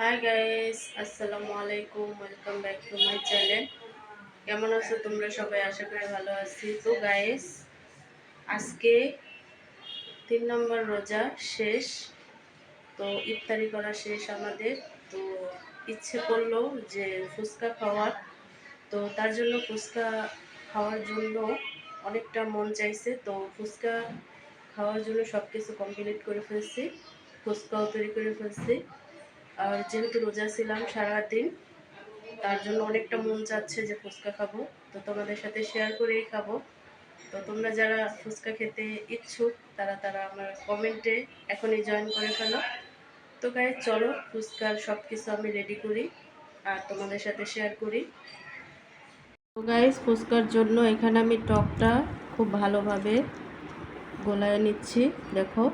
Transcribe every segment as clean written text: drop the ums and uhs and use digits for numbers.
Hi guys, আসসালামু আলাইকুম। Welcome back to my channel. কেমন আছো তোমরা সবাই? আশা করি ভালো আছি। তো গাইস, আজকে 3 নম্বর রোজা শেষ। তো ইফতারি করা শেষ আমাদের। তো ইচ্ছে করলো যে ফুচকা খাওয়ার। তো তার জন্য ফুচকা খাওয়ার জন্য অনেকটা মন চাইছে। তো ফুচকা খাওয়ার জন্য সব কিছু কমপ্লিট করে ফেলছি, ফুচকাও তৈরি করে ফেলছি। আর যেহেতু রোজা ছিলাম সারাদিন, তার জন্য অনেকটা মন চাচ্ছে যে ফুচকা খাবো। তো তোমাদের সাথে শেয়ার করেই খাবো। তো তোমরা যারা ফুচকা খেতে ইচ্ছুক তারা তারা আমার কমেন্টে এখনই জয়েন করে ফেলো। তো গাইস, চলো ফুচকার সব কিছু আমি রেডি করি আর তোমাদের সাথে শেয়ার করি। তো গাইস, ফুচকার জন্য এখানে আমি টকটা খুব ভালোভাবে গোলায় নিচ্ছি, দেখো।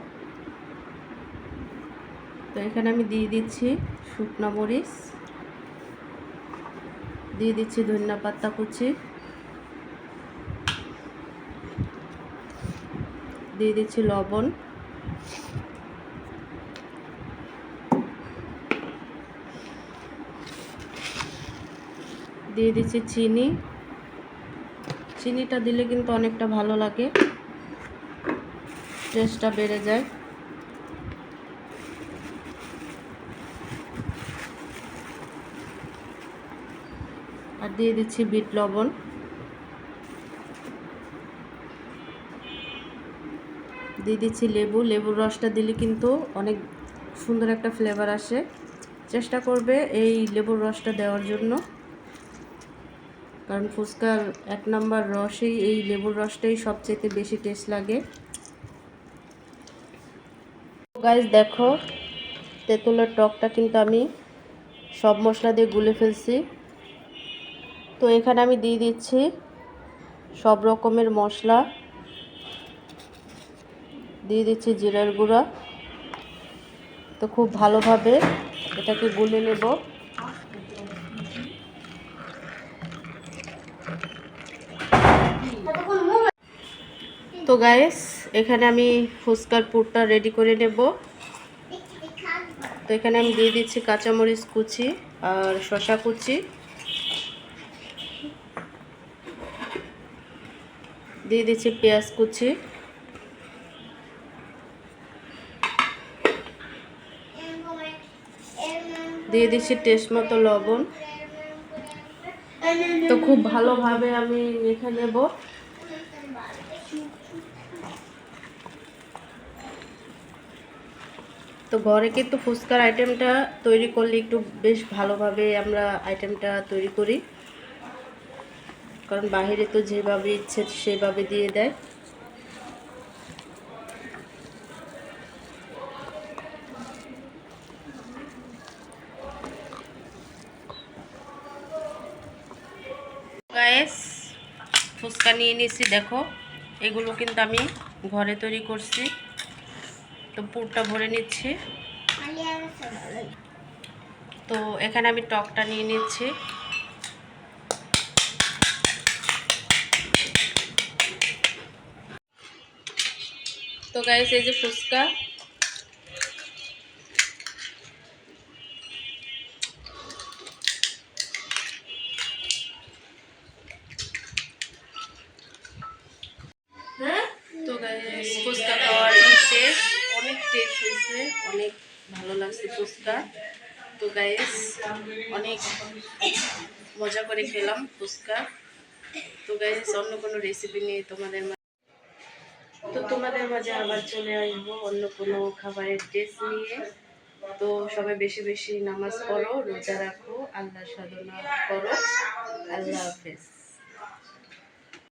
তো এখানে আমি দিয়ে দিচ্ছি শুকনো মরিচ, দিয়ে দিচ্ছি ধনিয়া পাতা কুচি, দিয়ে দিচ্ছি লবণ, দিয়ে দিচ্ছি চিনি। চিনিটা দিলে কিন্তু অনেকটা ভালো লাগে, টেস্টটা বেড়ে যায়। আর দিয়ে দিচ্ছি বিট লবণ, দিয়ে দিচ্ছি লেবুর রসটা দিলে কিন্তু অনেক সুন্দর একটা ফ্লেভার আসে। চেষ্টা করবে এই লেবুর রসটা দেওয়ার জন্য, কারণ ফুচকার 1 নম্বর রসেই এই লেবুর রসটাই সবচেয়ে বেশি টেস্ট লাগে। গাইস দেখো, তেঁতুলের টকটা কিন্তু আমি সব মশলা দিয়ে গুলে ফেলছি। তো এখানে আমি দিয়ে দিচ্ছি সব রকমের মশলা, দিয়ে দিচ্ছি জিরার গুঁড়া। তো খুব ভালোভাবে এটাকে গুলে নেব। তো গাইস, এখানে আমি ফুচকার পুরটা রেডি করে নেব। তো এখানে আমি দিয়ে দিচ্ছি কাঁচামরিচ কুচি আর শসা কুচি, দিয়ে দিচ্ছি পেঁয়াজ কুচি, দিয়ে দিচ্ছি টেস্ট মতো লবণ। তো খুব ভালোভাবে আমি মেখে নেব। তো ঘরে কিন্তু ফুচকার আইটেমটা তৈরি করলে একটু বেশ ভালোভাবে আমরা আইটেমটা তৈরি করি, কারণ বাইরে তো যেভাবে ইচ্ছে সেভাবে দিয়ে দেয়। গাইস, ফুচকা নিয়ে নিয়েছি, দেখো। এগুলো কিন্তু আমি ঘরে তৈরি করছি। তো পুরটা ভরে নিচ্ছি। তো এখানে আমি টকটা নিয়ে নিচ্ছি। তো গাইস, এই যে ফুচকা। তো গাইস, ফুচকা খাওয়ার শেষ। অনেক টেস্ট হয়েছে, অনেক ভালো লাগছে ফুচকা। তো গাইস, অনেক মজা করে খেলাম ফুচকা। তো গাইস, অন্য কোনো রেসিপি নিয়ে তোমাদের মাঝে আবার চলে আসবো অন্য কোনো খাবারের টেস্ট নিয়ে। তো সবাই বেশি বেশি নামাজ পড়ো, রোজা রাখো, আল্লাহ সাধনা করো। আল্লাহ হাফেজ।